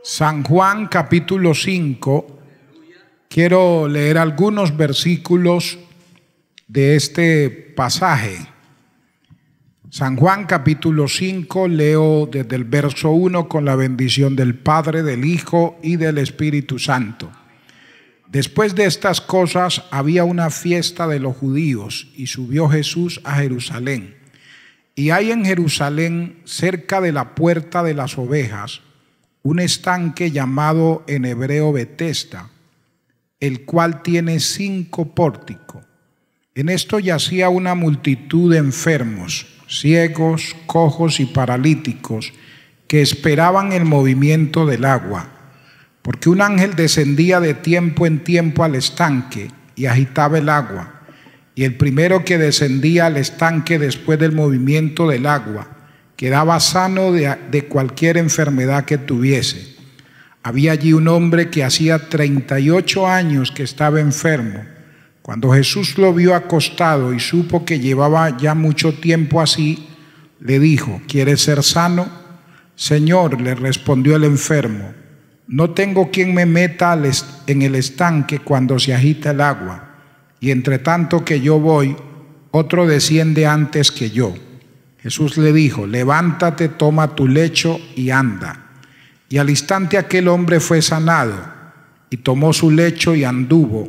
San Juan capítulo 5, quiero leer algunos versículos de este pasaje. San Juan capítulo 5, leo desde el verso 1 con la bendición del Padre, del Hijo y del Espíritu Santo. Después de estas cosas había una fiesta de los judíos y subió Jesús a Jerusalén. Y hay en Jerusalén, cerca de la puerta de las ovejas, un estanque llamado en hebreo Betesda, el cual tiene 5 pórticos. En esto yacía una multitud de enfermos, ciegos, cojos y paralíticos, que esperaban el movimiento del agua, porque un ángel descendía de tiempo en tiempo al estanque y agitaba el agua. Y el primero que descendía al estanque después del movimiento del agua quedaba sano de cualquier enfermedad que tuviese. Había allí un hombre que hacía 38 años que estaba enfermo. Cuando Jesús lo vio acostado y supo que llevaba ya mucho tiempo así, le dijo: ¿quieres ser sano? Señor, le respondió el enfermo, no tengo quien me meta en el estanque cuando se agita el agua, y entre tanto que yo voy, otro desciende antes que yo. Jesús le dijo: levántate, toma tu lecho y anda. Y al instante aquel hombre fue sanado, y tomó su lecho y anduvo,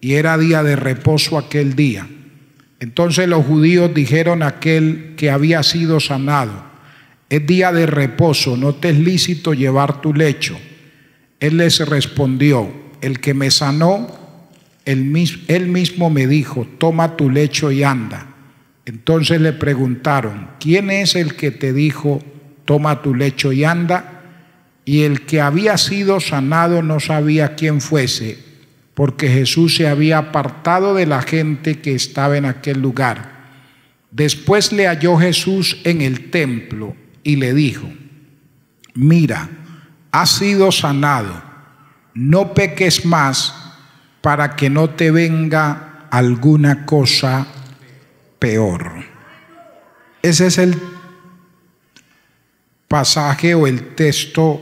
y era día de reposo aquel día. Entonces los judíos dijeron a aquel que había sido sanado: es día de reposo, no te es lícito llevar tu lecho. Él les respondió: el que me sanó, él mismo me dijo: toma tu lecho y anda. Entonces le preguntaron: ¿quién es el que te dijo toma tu lecho y anda? Y el que había sido sanado no sabía quién fuese, porque Jesús se había apartado de la gente que estaba en aquel lugar. Después le halló Jesús en el templo y le dijo: mira, has sido sanado, no peques más, para que no te venga alguna cosa peor. Ese es el pasaje o el texto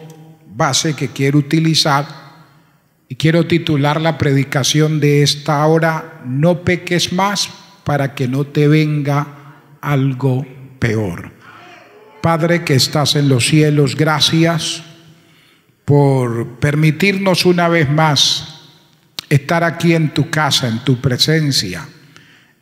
base que quiero utilizar, y quiero titular la predicación de esta hora: no peques más para que no te venga algo peor. Padre que estás en los cielos, gracias por permitirnos una vez más estar aquí en tu casa, en tu presencia,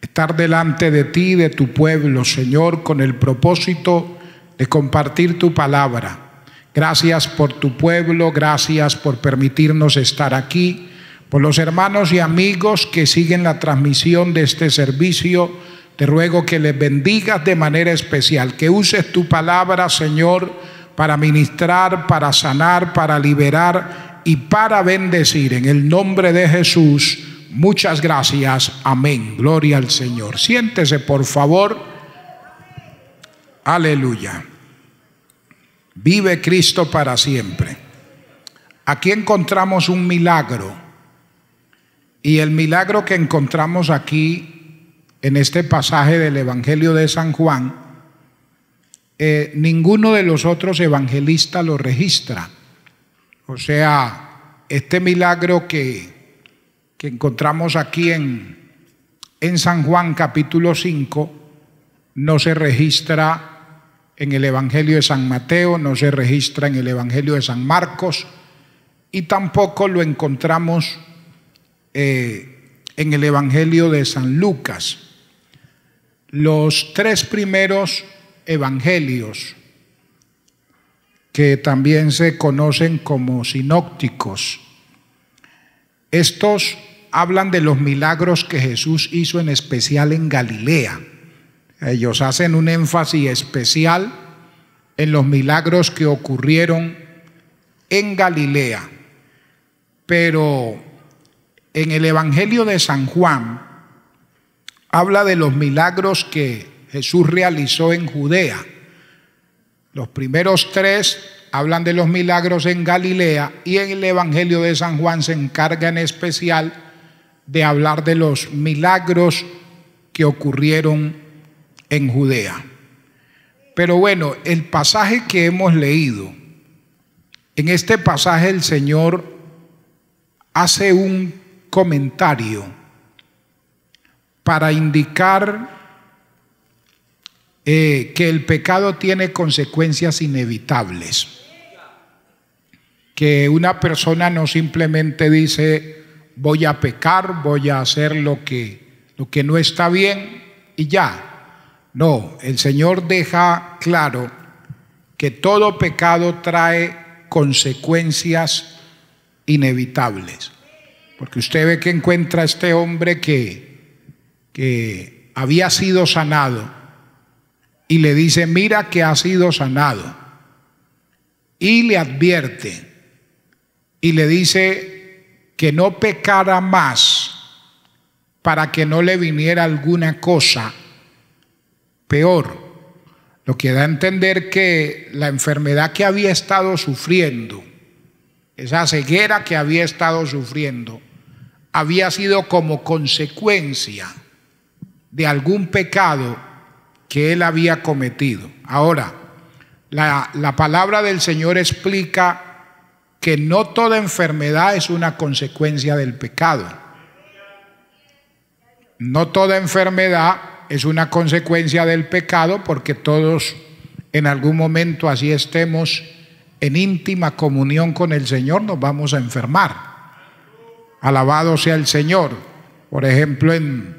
estar delante de ti, de tu pueblo, Señor, con el propósito de compartir tu palabra. Gracias por tu pueblo, gracias por permitirnos estar aquí, por los hermanos y amigos que siguen la transmisión de este servicio. Te ruego que les bendigas de manera especial, que uses tu palabra, Señor, para ministrar, para sanar, para liberar y para bendecir. En el nombre de Jesús, muchas gracias. Amén. Gloria al Señor. Siéntese, por favor. Aleluya. Vive Cristo para siempre. Aquí encontramos un milagro. Y el milagro que encontramos aquí en este pasaje del Evangelio de San Juan, ninguno de los otros evangelistas lo registra. O sea, este milagro que encontramos aquí en San Juan capítulo 5 no se registra en el Evangelio de San Mateo, no se registra en el Evangelio de San Marcos, y tampoco lo encontramos en el Evangelio de San Lucas. Los 3 primeros evangelios, que también se conocen como sinópticos, estos hablan de los milagros que Jesús hizo en especial en Galilea. Ellos hacen un énfasis especial en los milagros que ocurrieron en Galilea. Pero en el Evangelio de San Juan habla de los milagros que Jesús realizó en Judea. Los primeros 3 hablan de los milagros en Galilea, y en el Evangelio de San Juan se encarga en especial de hablar de los milagros que ocurrieron en Judea. Pero bueno, el pasaje que hemos leído En este pasaje el Señor hace un comentario para indicar que el pecado tiene consecuencias inevitables. Que una persona no simplemente dice voy a pecar, voy a hacer lo que no está bien y ya. No, el Señor deja claro que todo pecado trae consecuencias inevitables. Porque usted ve que encuentra a este hombre que había sido sanado y le dice, mira que ha sido sanado. Y le advierte y le dice que no pecara más para que no le viniera alguna cosa peor. Lo que da a entender que la enfermedad que había estado sufriendo, esa ceguera que había estado sufriendo, había sido como consecuencia de algún pecado que él había cometido. Ahora, la palabra del Señor explica que no toda enfermedad es una consecuencia del pecado. No toda enfermedad es una consecuencia del pecado, porque todos en algún momento, así estemos en íntima comunión con el Señor, nos vamos a enfermar. Alabado sea el Señor. Por ejemplo, en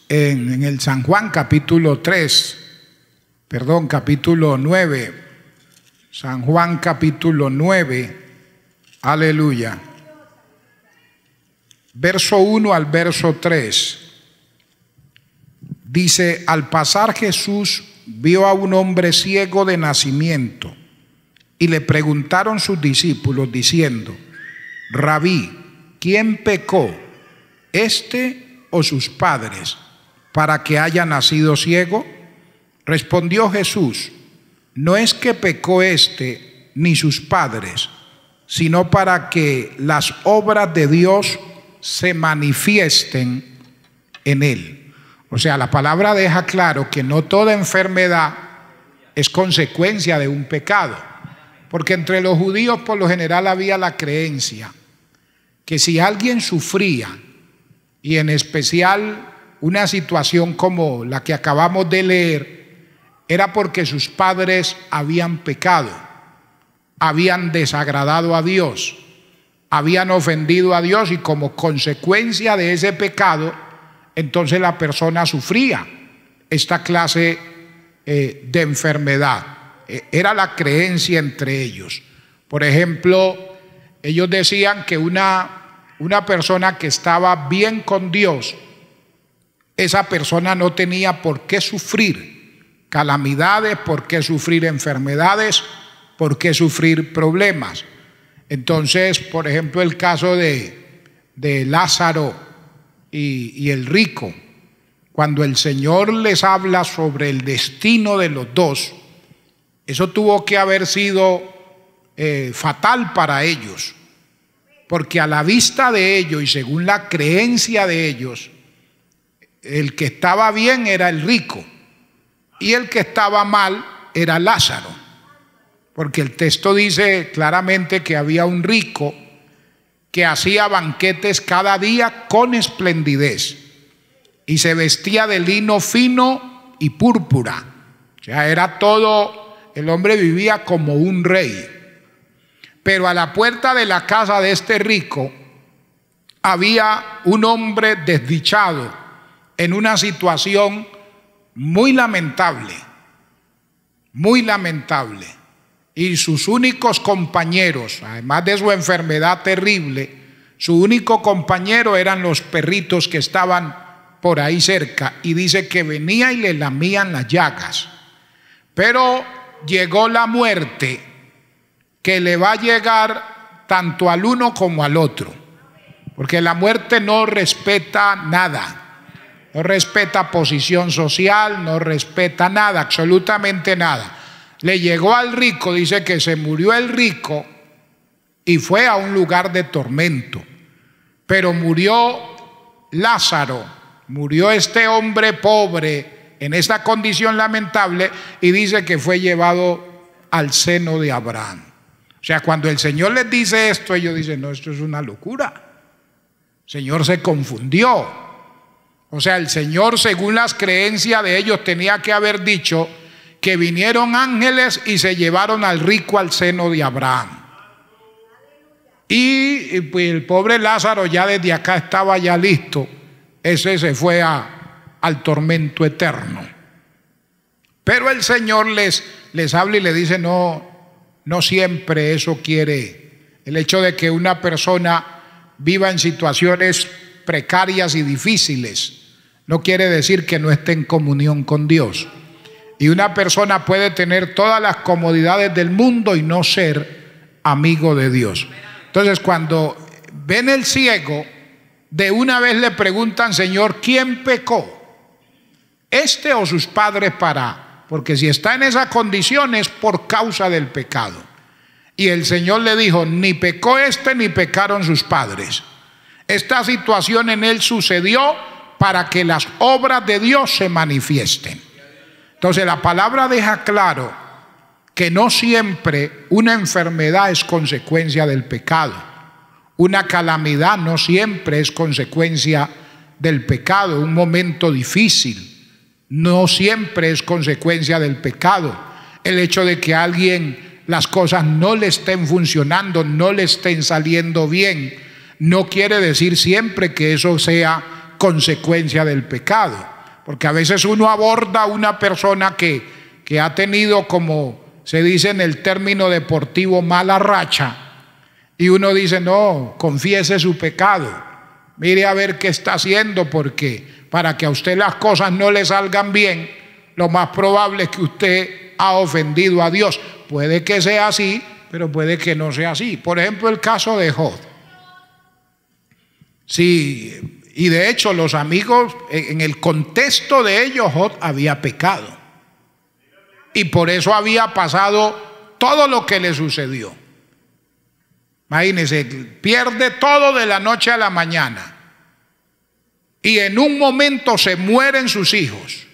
el San Juan capítulo 9, San Juan capítulo 9, aleluya, verso 1 al verso 3, dice, al pasar Jesús vio a un hombre ciego de nacimiento y le preguntaron sus discípulos diciendo, Rabí, ¿quién pecó, este o sus padres, para que haya nacido ciego? Respondió Jesús, no es que pecó este ni sus padres, sino para que las obras de Dios se manifiesten en él. O sea, la palabra deja claro que no toda enfermedad es consecuencia de un pecado, porque entre los judíos por lo general había la creencia que si alguien sufría, y en especial una situación como la que acabamos de leer, era porque sus padres habían pecado, habían desagradado a Dios, habían ofendido a Dios, y como consecuencia de ese pecado, entonces la persona sufría esta clase de enfermedad. Era la creencia entre ellos. Por ejemplo, ellos decían que una persona que estaba bien con Dios, esa persona no tenía por qué sufrir calamidades, por qué sufrir enfermedades, por qué sufrir problemas. Entonces, por ejemplo, el caso de Lázaro y el rico, cuando el Señor les habla sobre el destino de los dos, eso tuvo que haber sido fatal para ellos, porque a la vista de ellos y según la creencia de ellos, el que estaba bien era el rico y el que estaba mal era Lázaro, porque el texto dice claramente que había un rico que hacía banquetes cada día con esplendidez y se vestía de lino fino y púrpura. O sea, era todo, el hombre vivía como un rey. Pero a la puerta de la casa de este rico había un hombre desdichado en una situación muy lamentable, muy lamentable. Y sus únicos compañeros, además de su enfermedad terrible, su único compañero eran los perritos que estaban por ahí cerca. Y dice que venía y le lamían las llagas. Pero llegó la muerte, que le va a llegar tanto al uno como al otro, porque la muerte no respeta nada. No respeta posición social, no respeta nada, absolutamente nada. Le llegó al rico, dice que se murió el rico y fue a un lugar de tormento. Pero murió Lázaro, murió este hombre pobre en esta condición lamentable, y dice que fue llevado al seno de Abraham. O sea, cuando el Señor les dice esto, ellos dicen, no, esto es una locura. El Señor se confundió. O sea, el Señor, según las creencias de ellos, tenía que haber dicho que vinieron ángeles y se llevaron al rico al seno de Abraham. Y pues el pobre Lázaro ya desde acá estaba ya listo. Ese se fue al tormento eterno. Pero el Señor les habla y le dice, no siempre eso quiere. El hecho de que una persona viva en situaciones precarias y difíciles no quiere decir que no esté en comunión con Dios. Y una persona puede tener todas las comodidades del mundo y no ser amigo de Dios. Entonces, cuando ven el ciego, de una vez le preguntan, Señor, ¿quién pecó? ¿Este o sus padres porque si está en esa condición es por causa del pecado? Y el Señor le dijo, ni pecó este ni pecaron sus padres. Esta situación en él sucedió para que las obras de Dios se manifiesten. Entonces la palabra deja claro que no siempre una enfermedad es consecuencia del pecado. Una calamidad no siempre es consecuencia del pecado. Un momento difícil no siempre es consecuencia del pecado. El hecho de que a alguien las cosas no le estén funcionando, no le estén saliendo bien, no quiere decir siempre que eso sea consecuencia del pecado. Porque a veces uno aborda a una persona que ha tenido, como se dice en el término deportivo, mala racha, y uno dice, no, confiese su pecado, mire a ver qué está haciendo, porque para que a usted las cosas no le salgan bien, lo más probable es que usted ha ofendido a Dios. Puede que sea así, pero puede que no sea así. Por ejemplo, el caso de Job. Sí. Y de hecho los amigos, en el contexto de ellos, Job había pecado. Y por eso había pasado todo lo que le sucedió. Imagínense, pierde todo de la noche a la mañana. Y en un momento se mueren sus hijos.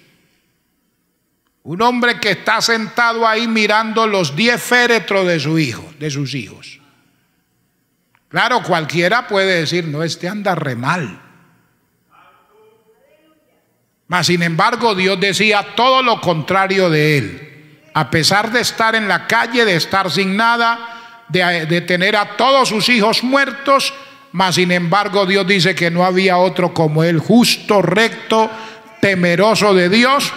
Un hombre que está sentado ahí mirando los 10 féretros de sus hijos. Claro, cualquiera puede decir, no, este anda re mal. Mas sin embargo Dios decía todo lo contrario de él. A pesar de estar en la calle, de estar sin nada, de tener a todos sus hijos muertos, mas sin embargo Dios dice que no había otro como él, justo, recto, temeroso de Dios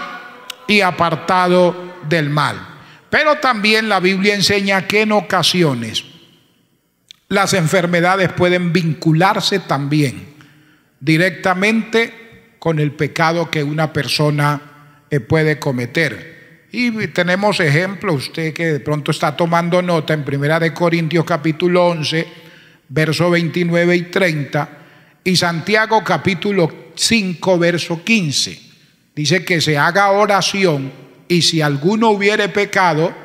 y apartado del mal. Pero también la Biblia enseña que en ocasiones las enfermedades pueden vincularse también directamente con el pecado que una persona puede cometer. Y tenemos ejemplos, usted que de pronto está tomando nota, en 1 Corintios capítulo 11, verso 29 y 30, y Santiago capítulo 5, verso 15. Dice que se haga oración y si alguno hubiere pecado,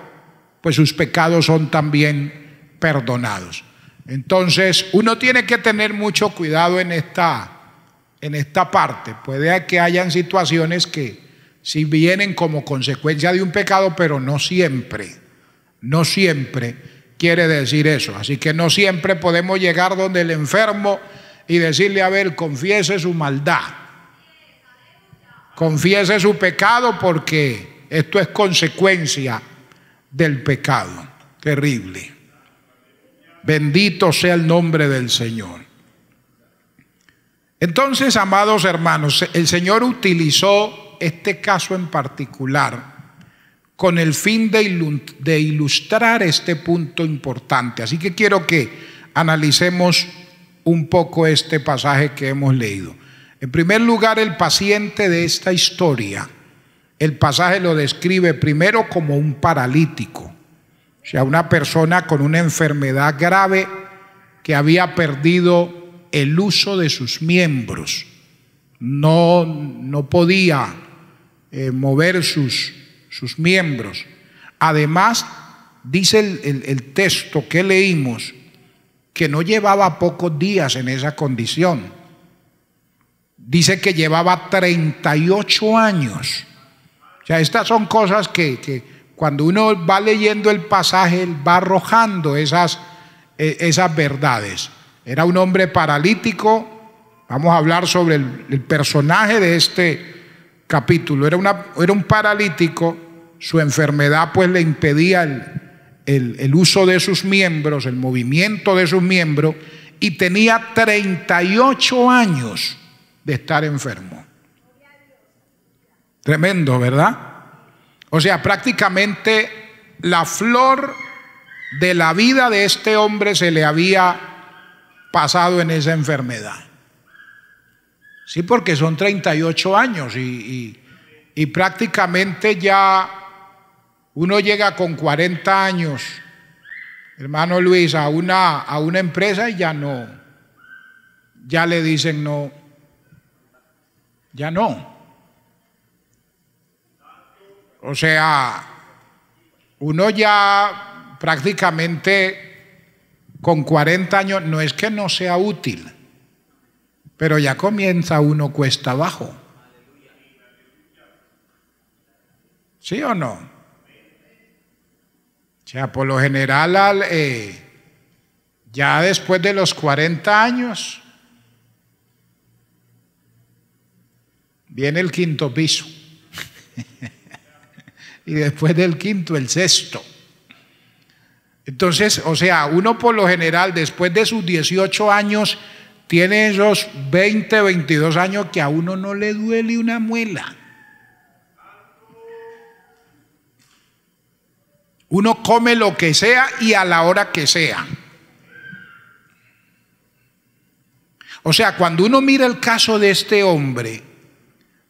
pues sus pecados son también perdonados. Entonces uno tiene que tener mucho cuidado en esta parte. Puede que hayan situaciones que sí vienen como consecuencia de un pecado, pero no siempre quiere decir eso. Así que no siempre podemos llegar donde el enfermo y decirle, a ver, confiese su maldad, confiese su pecado, porque esto es consecuencia del pecado. Terrible. Bendito sea el nombre del Señor. Entonces, amados hermanos, el Señor utilizó este caso en particular con el fin de ilustrar este punto importante. Así que quiero que analicemos un poco este pasaje que hemos leído. En primer lugar, el paciente de esta historia, el pasaje lo describe primero como un paralítico, o sea, una persona con una enfermedad grave que había perdido el uso de sus miembros, no podía mover sus miembros. Además, dice el texto que leímos que no llevaba pocos días en esa condición. Dice que llevaba 38 años. O sea, estas son cosas que cuando uno va leyendo el pasaje, él va arrojando esas verdades. Era un hombre paralítico. Vamos a hablar sobre el personaje de este capítulo. Era un paralítico. Su enfermedad pues le impedía el uso de sus miembros, el movimiento de sus miembros, y tenía 38 años de estar enfermo. Tremendo, ¿verdad? O sea, prácticamente la flor de la vida de este hombre se le había pasado en esa enfermedad. Sí, porque son 38 años y prácticamente ya uno llega con 40 años, hermano Luis, a una empresa y ya no, ya le dicen no, ya no. O sea, uno ya prácticamente con 40 años, no es que no sea útil, pero ya comienza uno cuesta abajo. ¿Sí o no? O sea, por lo general, ya después de los 40 años, viene el quinto piso. Y después del quinto, el sexto. Entonces, o sea, uno por lo general, después de sus 18 años, tiene esos 20, 22 años que a uno no le duele una muela. Uno come lo que sea y a la hora que sea. O sea, cuando uno mira el caso de este hombre,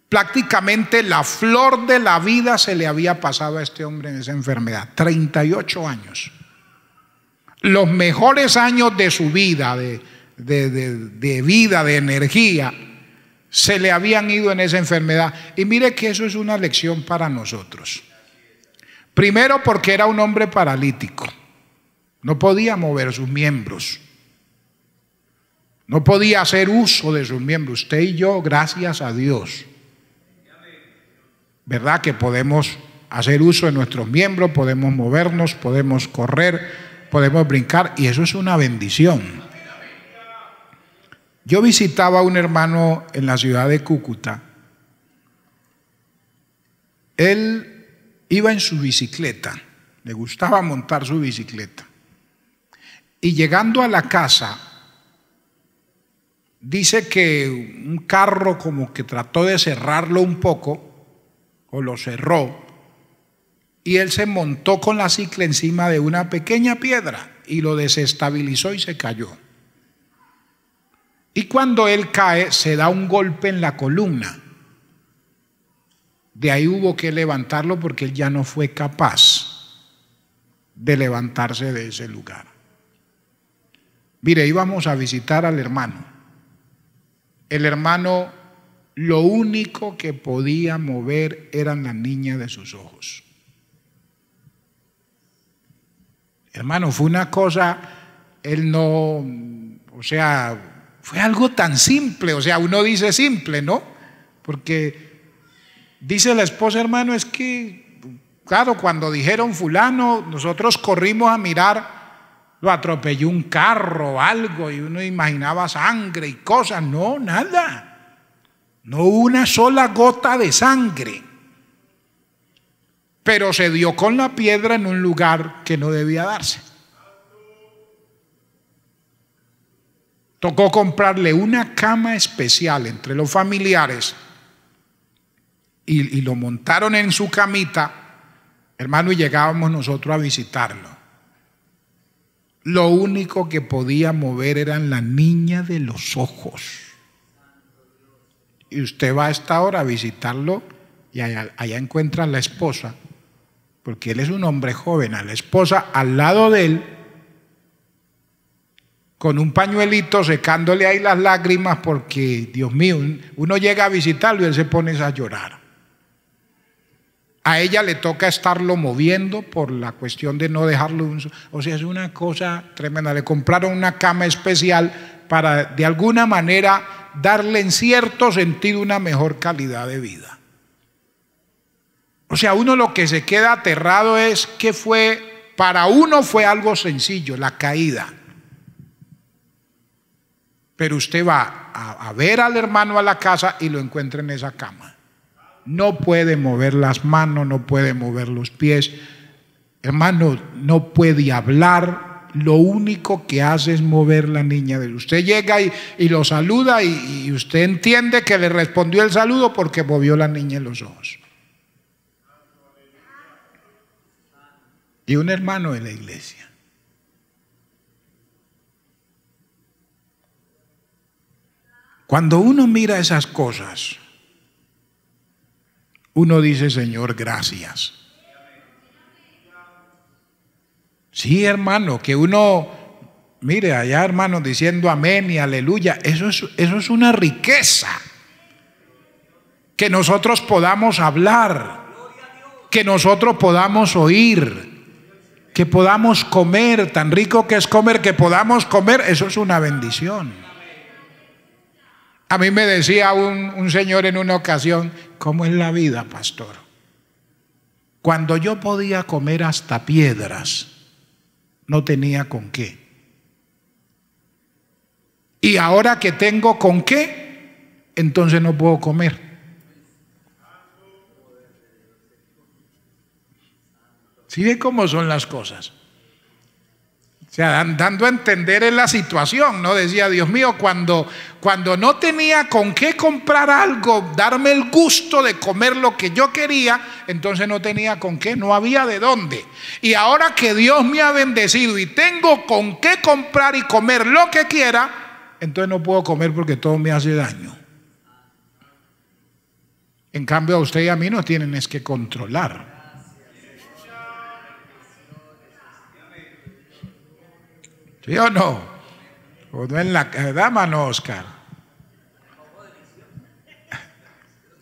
prácticamente la flor de la vida se le había pasado a este hombre en esa enfermedad. 38 años. Los mejores años de su vida, de vida, de energía, se le habían ido en esa enfermedad. Y mire que eso es una lección para nosotros. Primero, porque era un hombre paralítico. No podía mover sus miembros. No podía hacer uso de sus miembros. Usted y yo, gracias a Dios, ¿verdad? Que podemos hacer uso de nuestros miembros, podemos movernos, podemos correr, podemos brincar, y eso es una bendición. Yo visitaba a un hermano en la ciudad de Cúcuta. Él iba en su bicicleta, le gustaba montar su bicicleta. Y llegando a la casa, dice que un carro como que trató de cerrarlo un poco, o lo cerró, y él se montó con la cicla encima de una pequeña piedra y lo desestabilizó y se cayó. Y cuando él cae, se da un golpe en la columna. De ahí hubo que levantarlo porque él ya no fue capaz de levantarse de ese lugar. Mire, íbamos a visitar al hermano. El hermano, lo único que podía mover eran las niñas de sus ojos. Hermano, fue una cosa, él no, o sea, fue algo tan simple, o sea, uno dice simple, ¿no? Porque dice la esposa, hermano, es que, claro, cuando dijeron fulano, nosotros corrimos a mirar, lo atropelló un carro o algo, y uno imaginaba sangre y cosas. No, nada. No hubo una sola gota de sangre. Pero se dio con la piedra en un lugar que no debía darse. Tocó comprarle una cama especial entre los familiares y lo montaron en su camita, hermano, y llegábamos nosotros a visitarlo. Lo único que podía mover eran las niñas de los ojos. Y usted va a esta hora a visitarlo y allá encuentra a la esposa, porque él es un hombre joven, a la esposa al lado de él, con un pañuelito secándole ahí las lágrimas, porque, Dios mío, uno llega a visitarlo y él se pone a llorar. A ella le toca estarlo moviendo por la cuestión de no dejarlo. O sea, es una cosa tremenda. Le compraron una cama especial para de alguna manera darle en cierto sentido una mejor calidad de vida. O sea, uno lo que se queda aterrado es que para uno fue algo sencillo, la caída. Pero usted va a ver al hermano a la casa y lo encuentra en esa cama. No puede mover las manos, no puede mover los pies. Hermano, no puede hablar. Lo único que hace es mover la niña de él. Usted llega y lo saluda y usted entiende que le respondió el saludo porque movió la niña en los ojos. Y un hermano de la iglesia. Cuando uno mira esas cosas, uno dice, Señor, gracias. Sí, hermano, que uno, mire allá, hermano, diciendo amén y aleluya, eso es una riqueza. Que nosotros podamos hablar, que nosotros podamos oír, que podamos comer, tan rico que es comer, que podamos comer, eso es una bendición. A mí me decía un señor en una ocasión, ¿cómo es la vida, pastor? Cuando yo podía comer hasta piedras, no tenía con qué. Y ahora que tengo con qué, entonces no puedo comer. ¿Sí ve cómo son las cosas? O sea, dando a entender en la situación, ¿no? Decía, Dios mío, cuando no tenía con qué comprar algo, darme el gusto de comer lo que yo quería, entonces no tenía con qué, no había de dónde. Y ahora que Dios me ha bendecido y tengo con qué comprar y comer lo que quiera, entonces no puedo comer porque todo me hace daño. En cambio a usted y a mí nos tienen es que controlar. ¿Sí o no? ¿O no en la verdad, mano Oscar?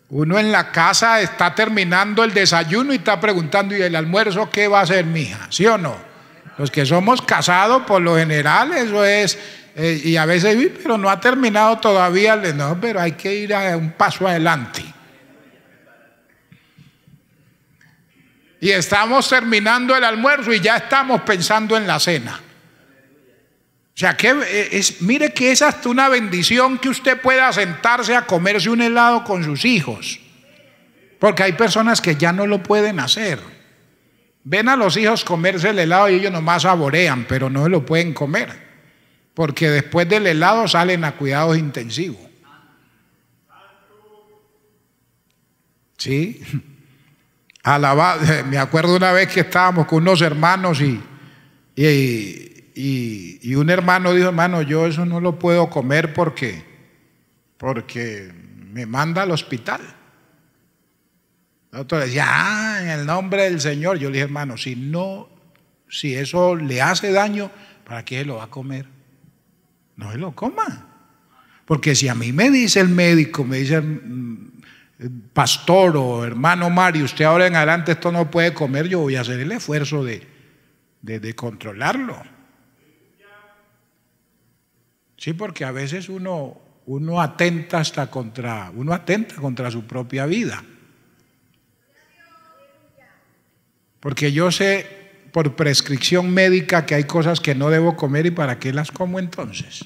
Uno en la casa está terminando el desayuno y está preguntando, ¿y el almuerzo qué va a hacer, mija? ¿Sí o no? Los que somos casados, por lo general, eso es, y a veces, pero no ha terminado todavía, no, pero hay que ir a un paso adelante. Y estamos terminando el almuerzo y ya estamos pensando en la cena. O sea, mire que es hasta una bendición que usted pueda sentarse a comerse un helado con sus hijos. Porque hay personas que ya no lo pueden hacer. Ven a los hijos comerse el helado y ellos nomás saborean, pero no lo pueden comer. Porque después del helado salen a cuidados intensivos. ¿Sí? Me acuerdo una vez que estábamos con unos hermanos y un hermano dijo, hermano, yo eso no lo puedo comer porque me manda al hospital. El otro decía, en el nombre del Señor. Yo le dije, hermano, si eso le hace daño, ¿para qué lo va a comer? No se lo coma. Porque si a mí me dice el médico, me dice pastor o hermano Mario, usted ahora en adelante esto no puede comer, yo voy a hacer el esfuerzo de controlarlo. Sí, porque a veces uno atenta contra su propia vida. Porque yo sé por prescripción médica que hay cosas que no debo comer y para qué las como entonces.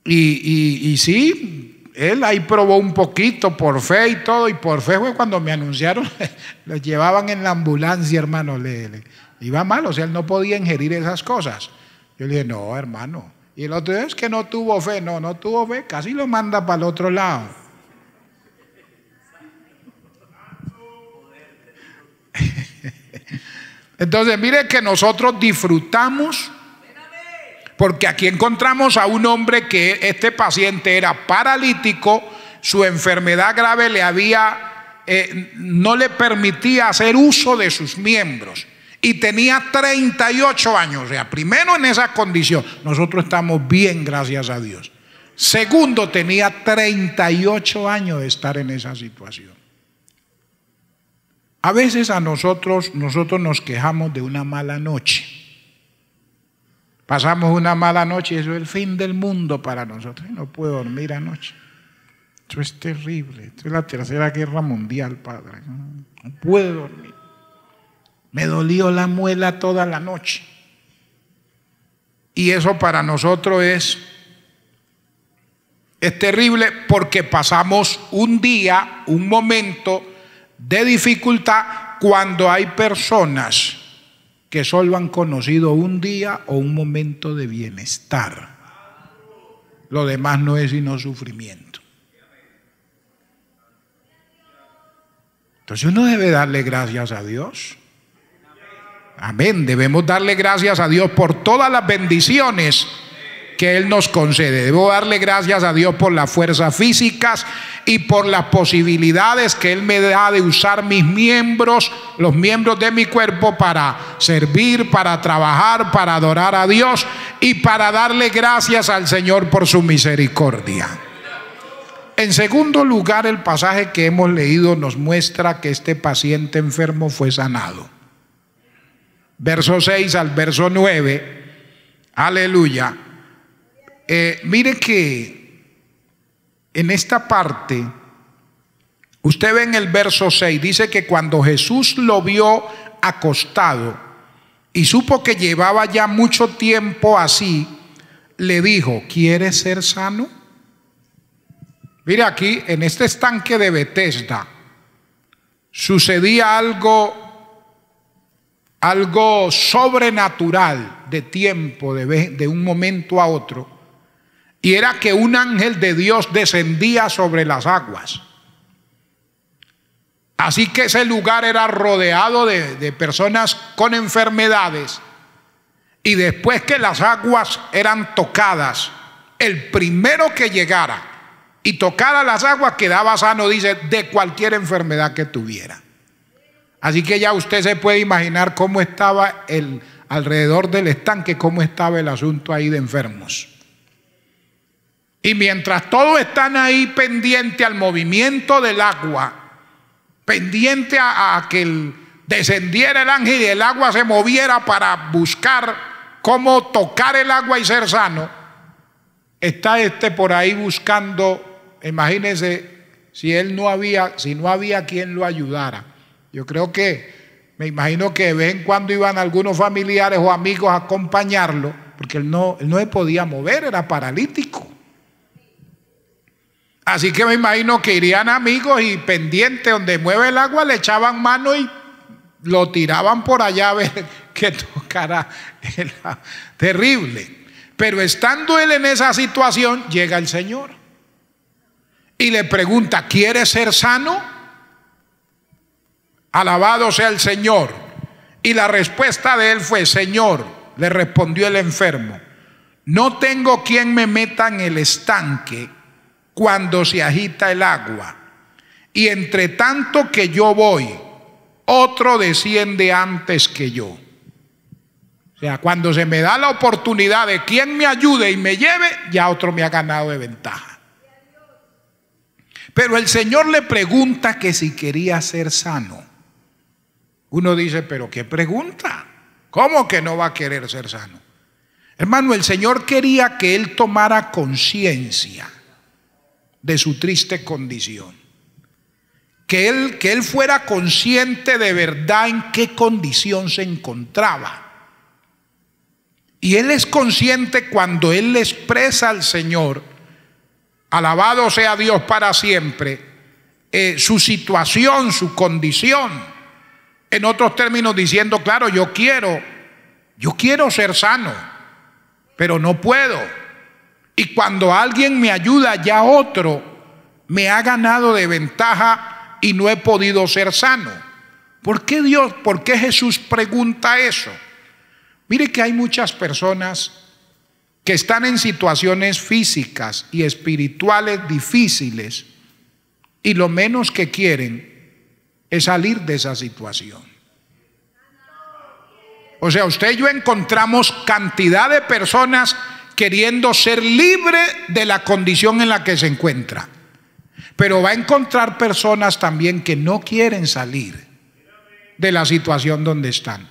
Y sí, él ahí probó un poquito por fe y todo, y por fe fue cuando me anunciaron, lo llevaban en la ambulancia, hermano, iba mal, o sea, él no podía ingerir esas cosas. Yo le dije, no, hermano. Y el otro es que no tuvo fe, no tuvo fe, casi lo manda para el otro lado. Entonces, mire que nosotros disfrutamos. Porque aquí encontramos a un hombre que este paciente era paralítico, su enfermedad grave no le permitía hacer uso de sus miembros y tenía 38 años. O sea, primero en esa condición, nosotros estamos bien, gracias a Dios. Segundo, tenía 38 años de estar en esa situación. A veces nosotros nos quejamos de una mala noche. Pasamos una mala noche y eso es el fin del mundo para nosotros. No puedo dormir anoche. Esto es terrible. Esto es la tercera guerra mundial, padre. No puedo dormir. Me dolió la muela toda la noche. Y eso para nosotros es terrible, porque pasamos un día, un momento de dificultad, cuando hay personas que solo han conocido un día o un momento de bienestar. Lo demás no es sino sufrimiento. Entonces uno debe darle gracias a Dios. Amén. Debemos darle gracias a Dios por todas las bendiciones que Él nos concede. Debo darle gracias a Dios por las fuerzas físicas y por las posibilidades que Él me da de usar mis miembros, los miembros de mi cuerpo, para servir, para trabajar, para adorar a Dios y para darle gracias al Señor por su misericordia. En segundo lugar, el pasaje que hemos leído nos muestra que este paciente enfermo fue sanado. Verso 6 al verso 9. Aleluya. Mire que en esta parte, usted ve en el verso 6, dice que cuando Jesús lo vio acostado y supo que llevaba ya mucho tiempo así, le dijo: ¿quieres ser sano? Mire, aquí en este estanque de Betesda sucedía algo sobrenatural de tiempo, de un momento a otro. Y era que un ángel de Dios descendía sobre las aguas. Así que ese lugar era rodeado de personas con enfermedades. Y después que las aguas eran tocadas, el primero que llegara y tocara las aguas quedaba sano, dice, de cualquier enfermedad que tuviera. Así que ya usted se puede imaginar cómo estaba alrededor del estanque, cómo estaba el asunto ahí de enfermos. Y mientras todos están ahí pendiente al movimiento del agua, pendiente a que descendiera el ángel y el agua se moviera para buscar cómo tocar el agua y ser sano, está por ahí buscando. Imagínense si no había quien lo ayudara. Yo creo me imagino que de vez en cuando iban algunos familiares o amigos a acompañarlo, porque él no se podía mover, era paralítico. Así que me imagino que irían amigos y pendiente donde mueve el agua le echaban mano y lo tiraban por allá a ver que tocara el agua. Terrible. Pero estando él en esa situación, llega el Señor y le pregunta: ¿quieres ser sano? Alabado sea el Señor. Y la respuesta de él fue: Señor, le respondió el enfermo, no tengo quien me meta en el estanque cuando se agita el agua, y entre tanto que yo voy, otro desciende antes que yo. O sea, cuando se me da la oportunidad de quien me ayude y me lleve, ya otro me ha ganado de ventaja. Pero el Señor le pregunta que si quería ser sano. Uno dice: ¿pero qué pregunta? ¿Cómo que no va a querer ser sano? Hermano, el Señor quería que él tomara conciencia de su triste condición. Que él fuera consciente de verdad en qué condición se encontraba. Y él es consciente cuando él le expresa al Señor, alabado sea Dios para siempre, su situación, su condición. En otros términos diciendo: claro, yo quiero ser sano, pero no puedo. Y cuando alguien me ayuda, ya otro me ha ganado de ventaja y no he podido ser sano. ¿Por qué Jesús pregunta eso? Mire que hay muchas personas que están en situaciones físicas y espirituales difíciles y lo menos que quieren es salir de esa situación. O sea, usted y yo encontramos cantidad de personas queriendo ser libre de la condición en la que se encuentra, pero va a encontrar personas también que no quieren salir de la situación donde están.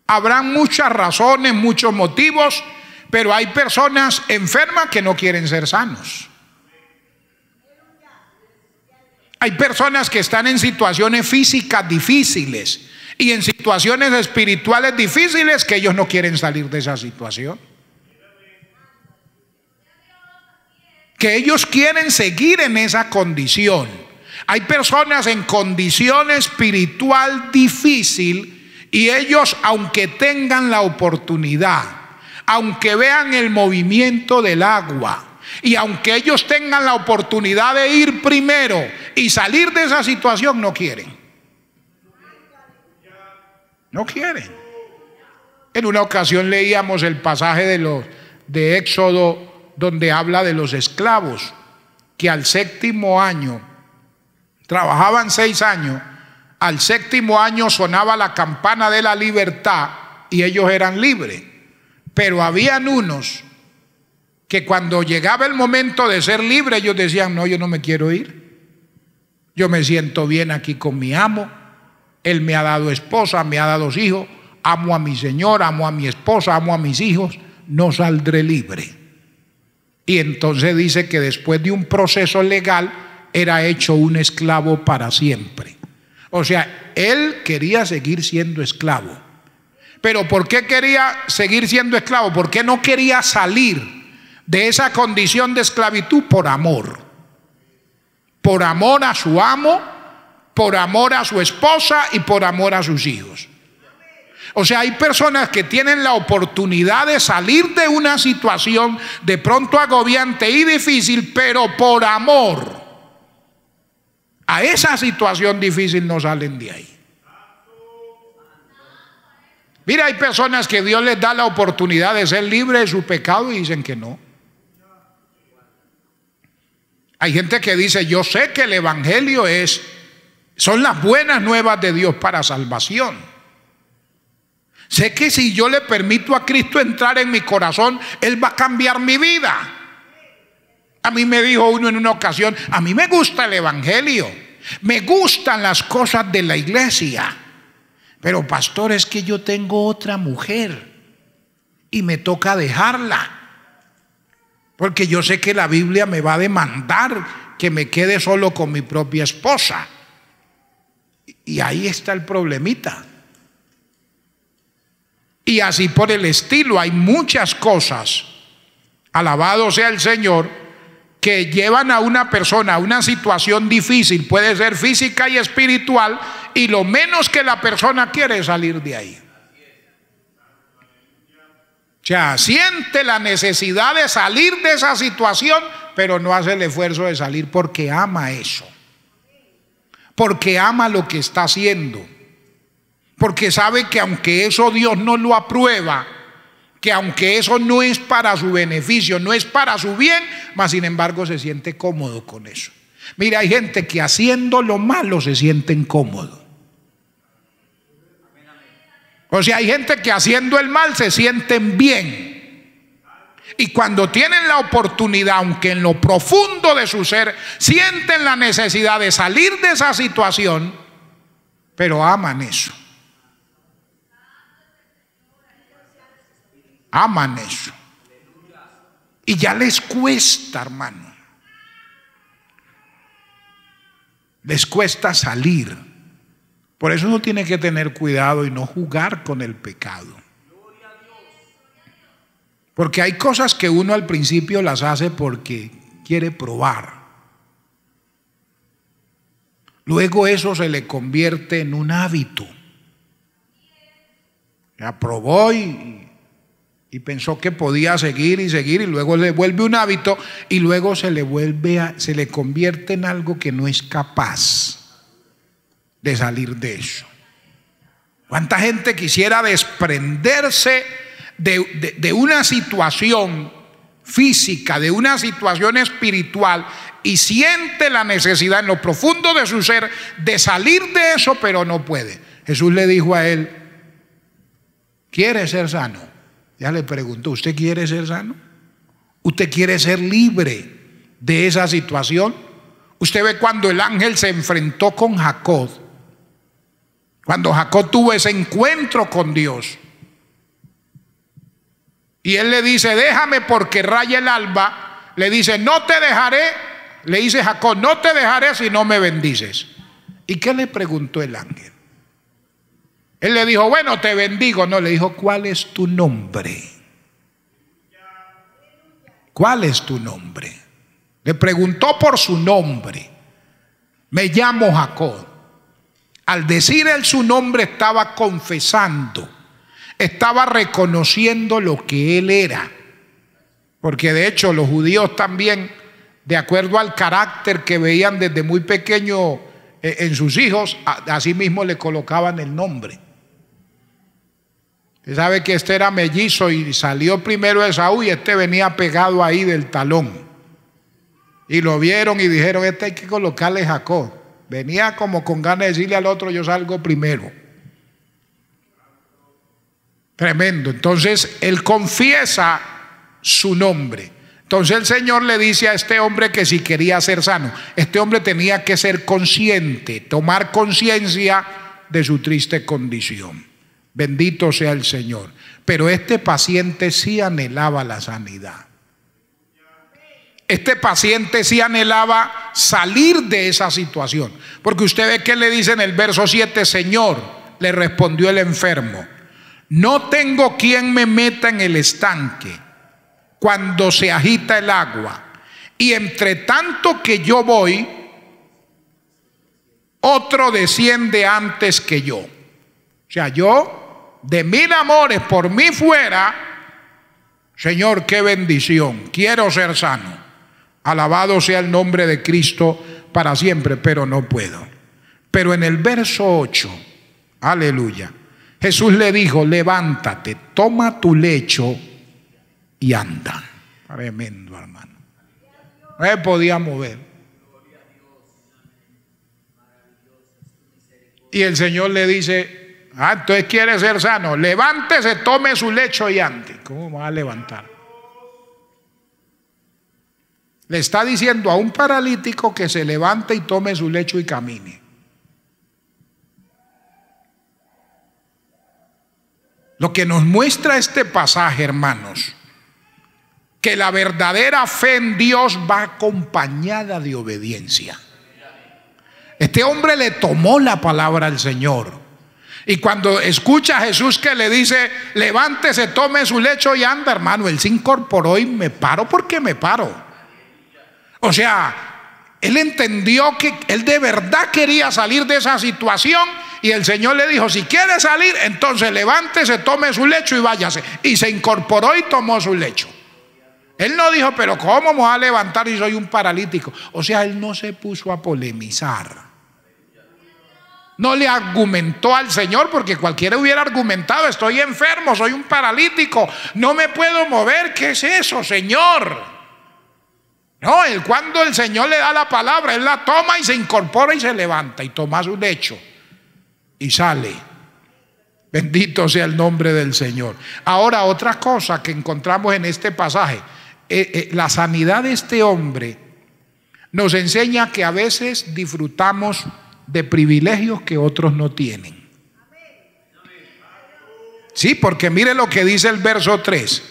Habrán muchas razones, muchos motivos, pero hay personas enfermas que no quieren ser sanos. Hay personas que están en situaciones físicas difíciles y en situaciones espirituales difíciles que ellos no quieren salir de esa situación. Que ellos quieren seguir en esa condición. Hay personas en condición espiritual difícil y ellos, aunque tengan la oportunidad, aunque vean el movimiento del agua y aunque ellos tengan la oportunidad de ir primero y salir de esa situación, no quieren. No quieren. En una ocasión leíamos el pasaje de Éxodo, donde habla de los esclavos que al séptimo año trabajaban 6 años, al séptimo año sonaba la campana de la libertad y ellos eran libres. Pero habían unos que cuando llegaba el momento de ser libre, ellos decían: no, yo no me quiero ir, yo me siento bien aquí con mi amo, él me ha dado esposa, me ha dado hijos, amo a mi señor, amo a mi esposa, amo a mis hijos, no saldré libre. Y entonces dice que después de un proceso legal era hecho un esclavo para siempre. O sea, él quería seguir siendo esclavo. Pero ¿por qué quería seguir siendo esclavo? ¿Por qué no quería salir de esa condición de esclavitud? Por amor. Por amor a su amo, por amor a su esposa y por amor a sus hijos. O sea, hay personas que tienen la oportunidad de salir de una situación de pronto agobiante y difícil, pero por amor a esa situación difícil no salen de ahí. Mira, hay personas que Dios les da la oportunidad de ser libres de su pecado y dicen que no. Hay gente que dice: yo sé que el evangelio son las buenas nuevas de Dios para salvación. Sé que si yo le permito a Cristo entrar en mi corazón, Él va a cambiar mi vida. A mí me dijo uno en una ocasión: a mí me gusta el evangelio, me gustan las cosas de la iglesia, pero pastor, es que yo tengo otra mujer y me toca dejarla, porque yo sé que la Biblia me va a demandar que me quede solo con mi propia esposa. Y ahí está el problemita. Y así por el estilo, hay muchas cosas, alabado sea el Señor, que llevan a una persona a una situación difícil, puede ser física y espiritual, y lo menos que la persona quiere es salir de ahí. O sea, siente la necesidad de salir de esa situación, pero no hace el esfuerzo de salir porque ama eso, porque ama lo que está haciendo, porque sabe que aunque eso Dios no lo aprueba, que aunque eso no es para su beneficio, no es para su bien, mas sin embargo se siente cómodo con eso. Mira, hay gente que haciendo lo malo se sienten cómodos. O sea, hay gente que haciendo el mal se sienten bien. Y cuando tienen la oportunidad, aunque en lo profundo de su ser sienten la necesidad de salir de esa situación, pero aman eso. Aman eso. Y ya les cuesta, hermano. Les cuesta salir. Por eso uno tiene que tener cuidado y no jugar con el pecado. Porque hay cosas que uno al principio las hace porque quiere probar. Luego eso se le convierte en un hábito. Ya probó y pensó que podía seguir y seguir, y luego le vuelve un hábito, y luego se le convierte en algo que no es capaz de salir de eso. ¿Cuánta gente quisiera desprenderse de una situación física, de una situación espiritual, y siente la necesidad en lo profundo de su ser de salir de eso, pero no puede? Jesús le dijo a él: ¿quiere ser sano? Ya le preguntó: ¿usted quiere ser sano? ¿Usted quiere ser libre de esa situación? Usted ve cuando el ángel se enfrentó con Jacob, cuando Jacob tuvo ese encuentro con Dios, y él le dice: déjame porque raya el alba. Le dice: no te dejaré Le dice Jacob, no te dejaré si no me bendices. ¿Y qué le preguntó el ángel? Él le dijo, bueno, te bendigo. No, le dijo, ¿cuál es tu nombre? ¿Cuál es tu nombre? Le preguntó por su nombre. Me llamo Jacob. Al decir él su nombre estaba confesando, estaba reconociendo lo que él era. Porque de hecho los judíos también, de acuerdo al carácter que veían desde muy pequeño en sus hijos, así mismo le colocaban el nombre. Usted sabe que este era mellizo y salió primero Esaú y este venía pegado ahí del talón. Y lo vieron y dijeron, este hay que colocarle Jacob. Venía como con ganas de decirle al otro, yo salgo primero. Tremendo. Entonces él confiesa su nombre. Entonces el Señor le dice a este hombre que si quería ser sano, este hombre tenía que ser consciente, tomar conciencia de su triste condición. Bendito sea el Señor. Pero este paciente sí anhelaba la sanidad. Este paciente sí anhelaba salir de esa situación. Porque usted ve que le dice en el verso 7, Señor, le respondió el enfermo, no tengo quien me meta en el estanque cuando se agita el agua. Y entre tanto que yo voy, otro desciende antes que yo. O sea, yo, de 1000 amores por mí fuera, Señor, qué bendición, quiero ser sano. Alabado sea el nombre de Cristo para siempre, pero no puedo. Pero en el verso 8, aleluya, Jesús le dijo, levántate, toma tu lecho y anda. Tremendo, hermano. No se podía mover. Y el Señor le dice, entonces quiere ser sano, levántese, tome su lecho y ande. ¿Cómo va a levantar? Le está diciendo a un paralítico que se levante y tome su lecho y camine. Lo que nos muestra este pasaje, hermanos, que la verdadera fe en Dios va acompañada de obediencia. Este hombre le tomó la palabra al Señor. Y cuando escucha a Jesús que le dice, levántese, tome su lecho y anda, hermano, él se incorporó y me paro porque me paro. O sea, él entendió que él de verdad quería salir de esa situación y el Señor le dijo, si quiere salir, entonces levántese, tome su lecho y váyase. Y se incorporó y tomó su lecho. Él no dijo, pero ¿cómo me voy a levantar si soy un paralítico? O sea, él no se puso a polemizar. No le argumentó al Señor, porque cualquiera hubiera argumentado, estoy enfermo, soy un paralítico, no me puedo mover, ¿qué es eso, Señor? No, él, cuando el Señor le da la palabra, él la toma y se incorpora y se levanta y toma su lecho y sale. Bendito sea el nombre del Señor. Ahora, otra cosa que encontramos en este pasaje, la sanidad de este hombre nos enseña que a veces disfrutamos de privilegios que otros no tienen. Sí, porque mire lo que dice el verso 3.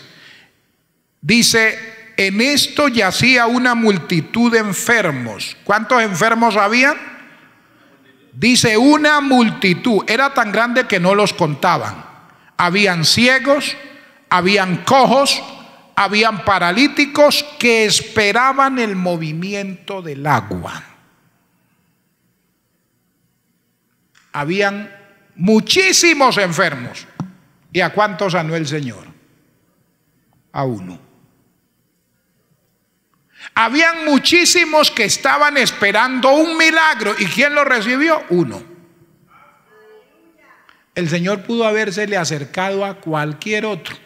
Dice, en esto yacía una multitud de enfermos. ¿Cuántos enfermos había? Dice una multitud. Era tan grande que no los contaban. Habían ciegos, habían cojos, habían paralíticos que esperaban el movimiento del agua. Habían muchísimos enfermos. ¿Y a cuántos sanó el Señor? A uno. Habían muchísimos que estaban esperando un milagro. ¿Y quién lo recibió? Uno. El Señor pudo habérsele acercado a cualquier otro,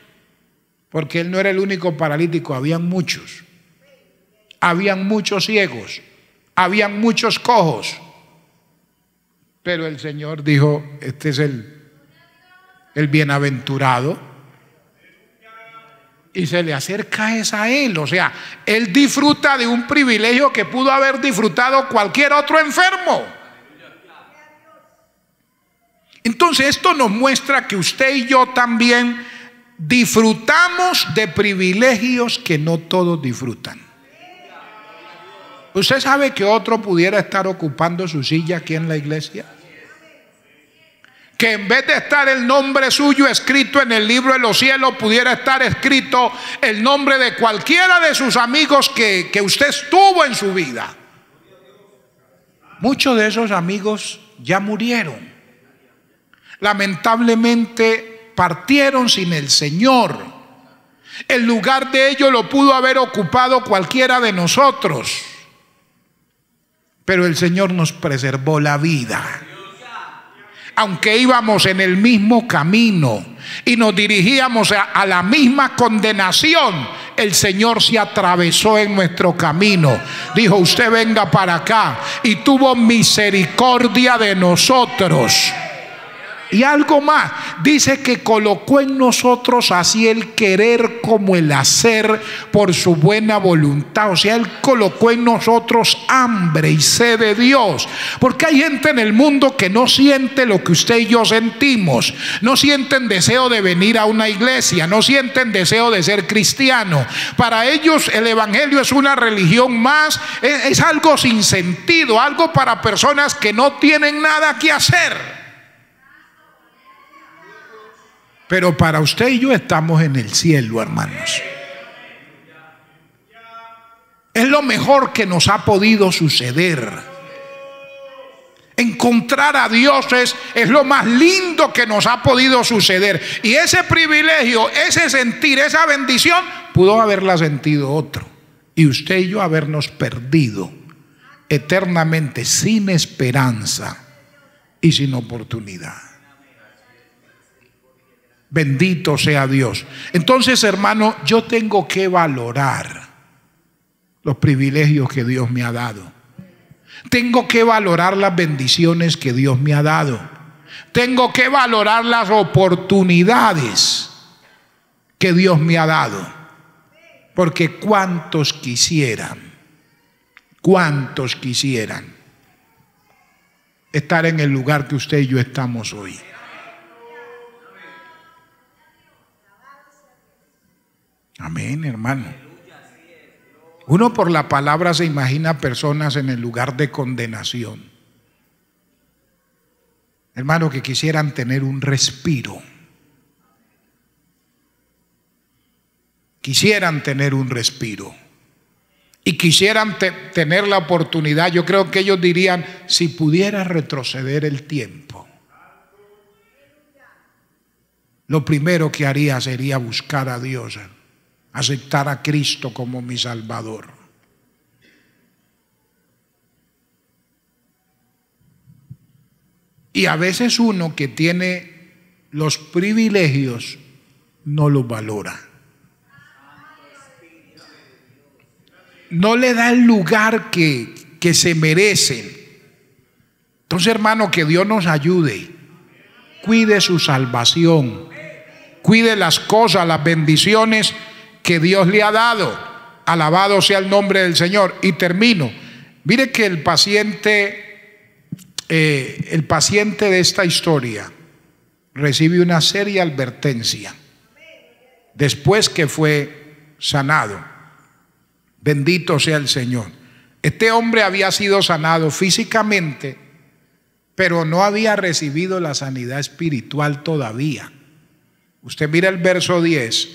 porque él no era el único paralítico. Habían muchos. Habían muchos ciegos. Habían muchos cojos. Pero el Señor dijo, este es el bienaventurado. Y se le acerca a él. O sea, él disfruta de un privilegio que pudo haber disfrutado cualquier otro enfermo. Entonces esto nos muestra que usted y yo también disfrutamos de privilegios que no todos disfrutan. ¿Usted sabe que otro pudiera estar ocupando su silla aquí en la iglesia? Que en vez de estar el nombre suyo escrito en el libro de los cielos, pudiera estar escrito el nombre de cualquiera de sus amigos que usted estuvo en su vida. Muchos de esos amigos ya murieron. Lamentablemente partieron sin el Señor. El lugar de ellos lo pudo haber ocupado cualquiera de nosotros, pero el Señor nos preservó la vida. Aunque íbamos en el mismo camino y nos dirigíamos a la misma condenación, el Señor se atravesó en nuestro camino. Dijo: usted venga para acá, y tuvo misericordia de nosotros. Y algo más, dice que colocó en nosotros así el querer como el hacer por su buena voluntad. O sea, Él colocó en nosotros hambre y sed de Dios. Porque hay gente en el mundo que no siente lo que usted y yo sentimos. No sienten deseo de venir a una iglesia, no sienten deseo de ser cristiano. Para ellos el evangelio es una religión más, es algo sin sentido, algo para personas que no tienen nada que hacer. Pero para usted y yo estamos en el cielo, hermanos. Es lo mejor que nos ha podido suceder. Encontrar a Dios es lo más lindo que nos ha podido suceder. Y ese privilegio, ese sentir, esa bendición, pudo haberla sentido otro. Y usted y yo habernos perdido eternamente sin esperanza y sin oportunidad. Bendito sea Dios. Entonces, hermano, yo tengo que valorar los privilegios que Dios me ha dado. Tengo que valorar las bendiciones que Dios me ha dado. Tengo que valorar las oportunidades que Dios me ha dado. Porque cuántos quisieran estar en el lugar que usted y yo estamos hoy. Amén, hermano. Uno por la palabra se imagina personas en el lugar de condenación, hermano, que quisieran tener un respiro. Quisieran tener un respiro. Y quisieran tener la oportunidad. Yo creo que ellos dirían: si pudiera retroceder el tiempo, lo primero que haría sería buscar a Dios, aceptar a Cristo como mi Salvador. Y a veces uno que tiene los privilegios no los valora. No le da el lugar que se merecen. Entonces, hermano, que Dios nos ayude. Cuide su salvación. Cuide las cosas, las bendiciones que Dios le ha dado. Alabado sea el nombre del Señor. Y termino. Mire que el paciente de esta historia recibe una seria advertencia después que fue sanado. Bendito sea el Señor. Este hombre había sido sanado físicamente, pero no había recibido la sanidad espiritual todavía. Usted mira el verso 10.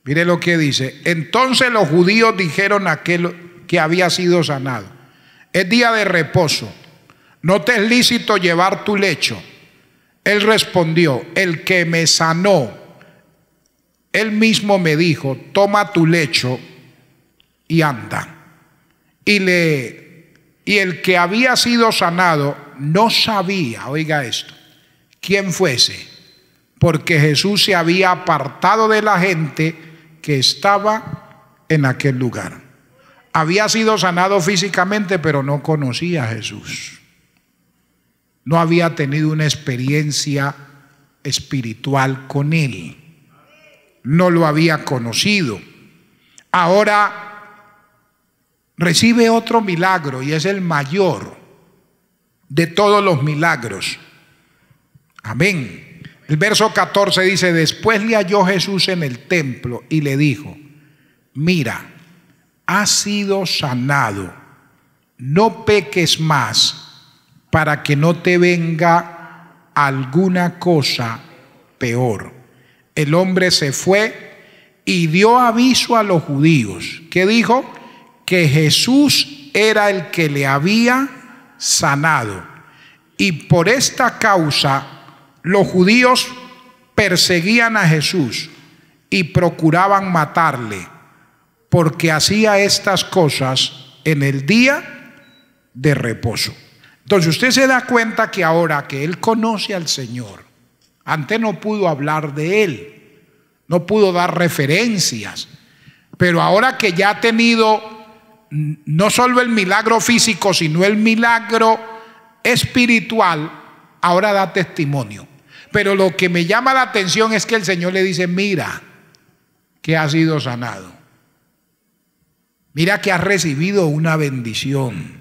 Mire lo que dice: entonces los judíos dijeron a aquel que había sido sanado: es día de reposo, no te es lícito llevar tu lecho. Él respondió: el que me sanó, él mismo me dijo: toma tu lecho y anda. Y el que había sido sanado no sabía, oiga esto, quién fuese, porque Jesús se había apartado de la gente que estaba en aquel lugar. Había sido sanado físicamente, pero no conocía a Jesús. No había tenido una experiencia espiritual con Él. No lo había conocido. Ahora recibe otro milagro, y es el mayor de todos los milagros. Amén. El verso 14 dice: después le halló Jesús en el templo y le dijo: mira, has sido sanado. No peques más para que no te venga alguna cosa peor. El hombre se fue y dio aviso a los judíos. ¿Qué dijo? Que Jesús era el que le había sanado. Y por esta causa los judíos perseguían a Jesús y procuraban matarle, porque hacía estas cosas en el día de reposo. Entonces usted se da cuenta que ahora que él conoce al Señor, antes no pudo hablar de él, no pudo dar referencias, pero ahora que ya ha tenido no solo el milagro físico, sino el milagro espiritual, ahora da testimonio. Pero lo que me llama la atención es que el Señor le dice: mira que has sido sanado, mira que has recibido una bendición,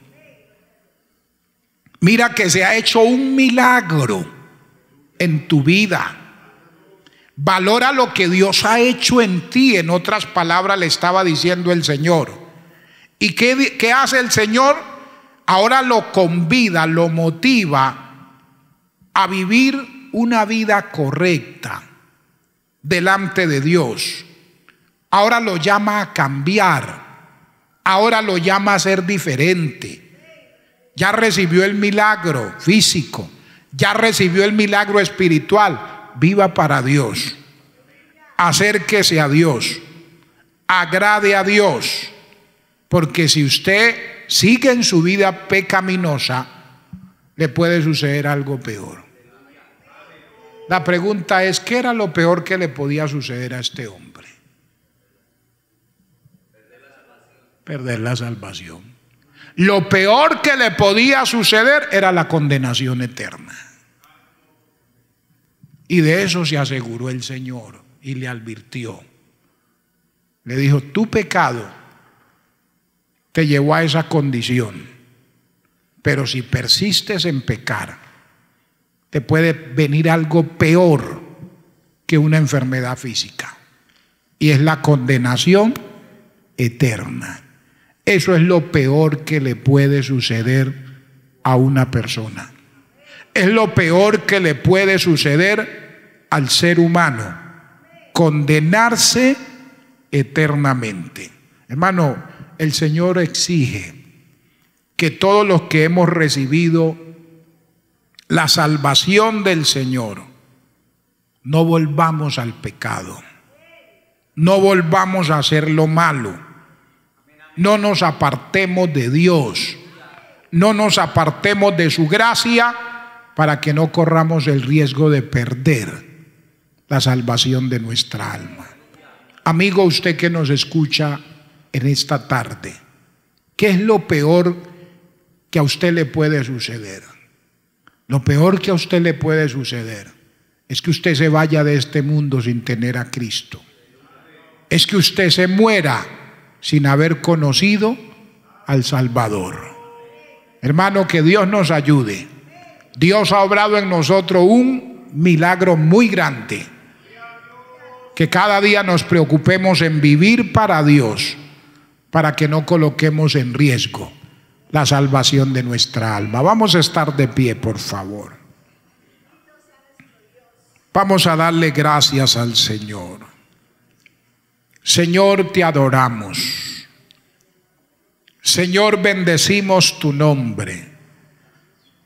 mira que se ha hecho un milagro en tu vida. Valora lo que Dios ha hecho en ti. En otras palabras, le estaba diciendo el Señor. ¿Y qué hace el Señor? Ahora lo convida, lo motiva a vivir una vida correcta delante de Dios. Ahora lo llama a cambiar. Ahora lo llama a ser diferente. Ya recibió el milagro físico, ya recibió el milagro espiritual. Viva para Dios, acérquese a Dios, agrade a Dios, porque si usted sigue en su vida pecaminosa, le puede suceder algo peor. La pregunta es: ¿qué era lo peor que le podía suceder a este hombre? Perder la salvación. Lo peor que le podía suceder era la condenación eterna. Y de eso se aseguró el Señor y le advirtió. Le dijo: tu pecado te llevó a esa condición, pero si persistes en pecar, te puede venir algo peor que una enfermedad física, y es la condenación eterna. Eso es lo peor que le puede suceder a una persona. Es lo peor que le puede suceder al ser humano: condenarse eternamente. Hermano, el Señor exige que todos los que hemos recibido la salvación del Señor no volvamos al pecado, no volvamos a hacer lo malo, no nos apartemos de Dios, no nos apartemos de su gracia, para que no corramos el riesgo de perder la salvación de nuestra alma. Amigo, usted que nos escucha en esta tarde, ¿qué es lo peor que a usted le puede suceder? Lo peor que a usted le puede suceder es que usted se vaya de este mundo sin tener a Cristo. Es que usted se muera sin haber conocido al Salvador. Hermano, que Dios nos ayude. Dios ha obrado en nosotros un milagro muy grande. Que cada día nos preocupemos en vivir para Dios, para que no coloquemos en riesgo la salvación de nuestra alma. Vamos a estar de pie, por favor. Vamos a darle gracias al Señor. Señor, te adoramos. Señor, bendecimos tu nombre.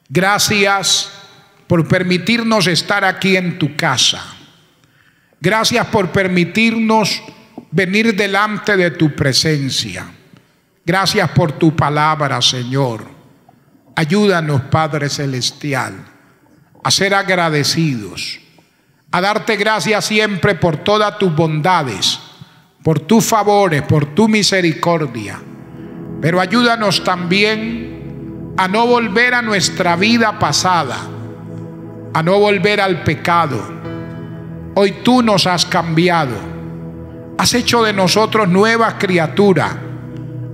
Gracias por permitirnos estar aquí en tu casa. Gracias por permitirnos venir delante de tu presencia. Gracias por tu palabra, Señor. Ayúdanos, Padre Celestial, a ser agradecidos, a darte gracias siempre por todas tus bondades, por tus favores, por tu misericordia. Pero ayúdanos también a no volver a nuestra vida pasada, a no volver al pecado. Hoy tú nos has cambiado, has hecho de nosotros nuevas criaturas.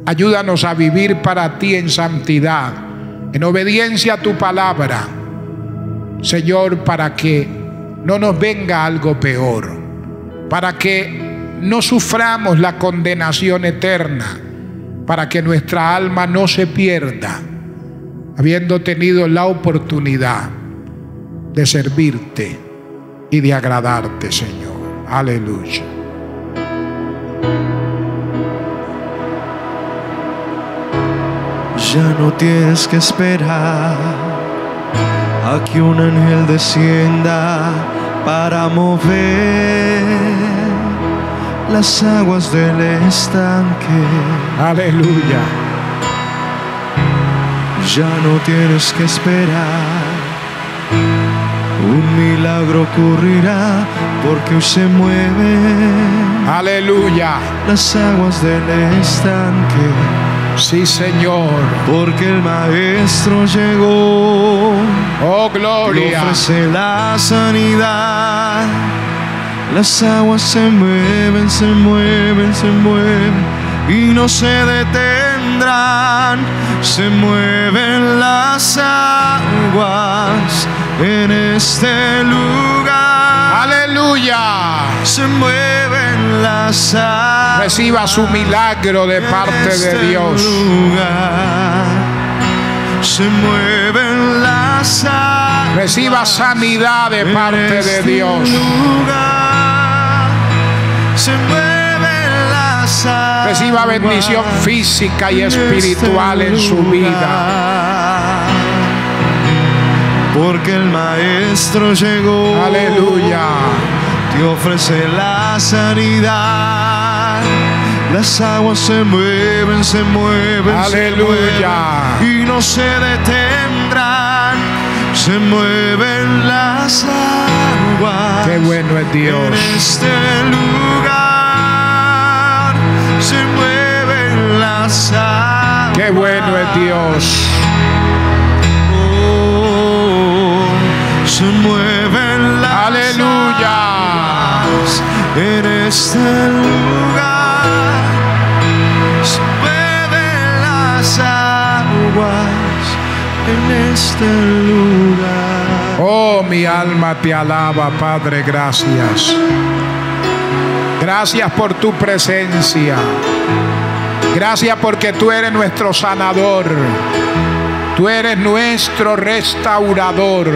Ayúdanos a vivir para ti en santidad, en obediencia a tu palabra, Señor, para que no nos venga algo peor, para que no suframos la condenación eterna, para que nuestra alma no se pierda, habiendo tenido la oportunidad de servirte y de agradarte, Señor. Aleluya. Ya no tienes que esperar a que un ángel descienda para mover las aguas del estanque. Aleluya. Ya no tienes que esperar, un milagro ocurrirá porque hoy se mueven. Aleluya. Las aguas del estanque. Sí, Señor. Porque el Maestro llegó. Oh, Y gloria. ofrece la sanidad. Las aguas se mueven, se mueven, se mueven y no se detendrán. Se mueven las aguas en este lugar. Aleluya. Se mueven las aguas. Reciba su milagro de parte de Dios. Se mueven las aguas. Reciba sanidad de parte de Dios. Se mueven las aguas. Reciba bendición física y espiritual en su vida. Porque el Maestro llegó. Aleluya. Te ofrece la sanidad. Las aguas se mueven, se mueven. Aleluya. Se mueven y no se detendrán. Se mueven las aguas. Qué bueno es Dios. En este lugar se mueven las aguas. Qué bueno es Dios. Oh, se mueven las Aleluya. aguas en este lugar. Se mueven las aguas en este lugar. Oh, mi alma te alaba, Padre, gracias. Gracias por tu presencia. Gracias porque tú eres nuestro sanador. Tú eres nuestro restaurador.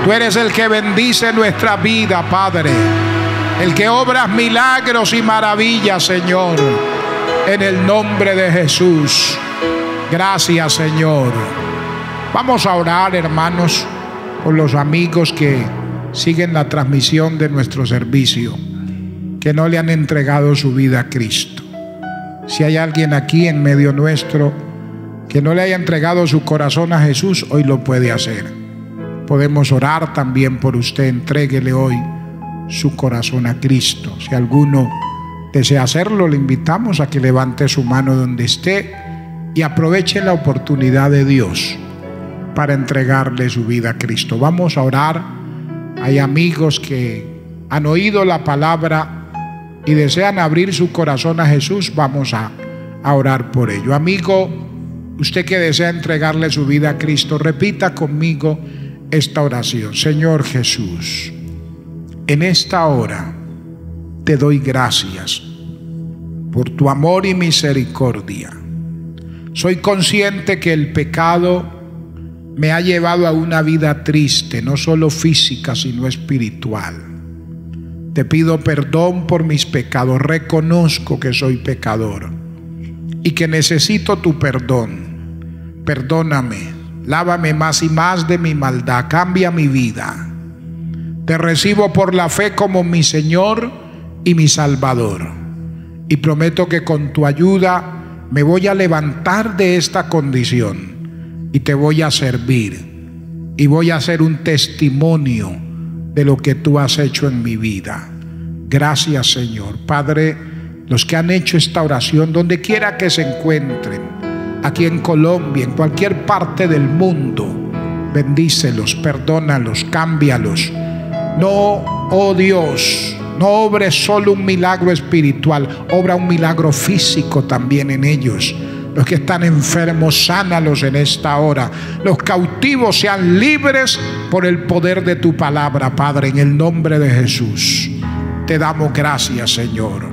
Tú eres el que bendice nuestra vida, Padre. El que obras milagros y maravillas, Señor. En el nombre de Jesús. Gracias, Señor. Vamos a orar, hermanos, por los amigos que siguen la transmisión de nuestro servicio, que no le han entregado su vida a Cristo. Si hay alguien aquí en medio nuestro que no le haya entregado su corazón a Jesús, hoy lo puede hacer. Podemos orar también por usted. Entréguele hoy su corazón a Cristo. Si alguno desea hacerlo, le invitamos a que levante su mano donde esté y aproveche la oportunidad de Dios para entregarle su vida a Cristo. Vamos a orar. Hay amigos que han oído la palabra y desean abrir su corazón a Jesús. Vamos a orar por ello. Amigo, usted que desea entregarle su vida a Cristo, repita conmigo esta oración. Señor Jesús, en esta hora te doy gracias por tu amor y misericordia. Soy consciente que el pecado me ha llevado a una vida triste, no solo física, sino espiritual. Te pido perdón por mis pecados. Reconozco que soy pecador y que necesito tu perdón. Perdóname, lávame más y más de mi maldad, cambia mi vida. Te recibo por la fe como mi Señor y mi Salvador. Y prometo que con tu ayuda me voy a levantar de esta condición y te voy a servir. Y voy a ser un testimonio de lo que tú has hecho en mi vida. Gracias, Señor. Padre, los que han hecho esta oración, donde quiera que se encuentren, aquí en Colombia, en cualquier parte del mundo, bendícelos, perdónalos, cámbialos. No, oh Dios, no obres solo un milagro espiritual, obra un milagro físico también en ellos. Los que están enfermos, sánalos en esta hora. Los cautivos sean libres por el poder de tu palabra, Padre, en el nombre de Jesús. Te damos gracias, Señor.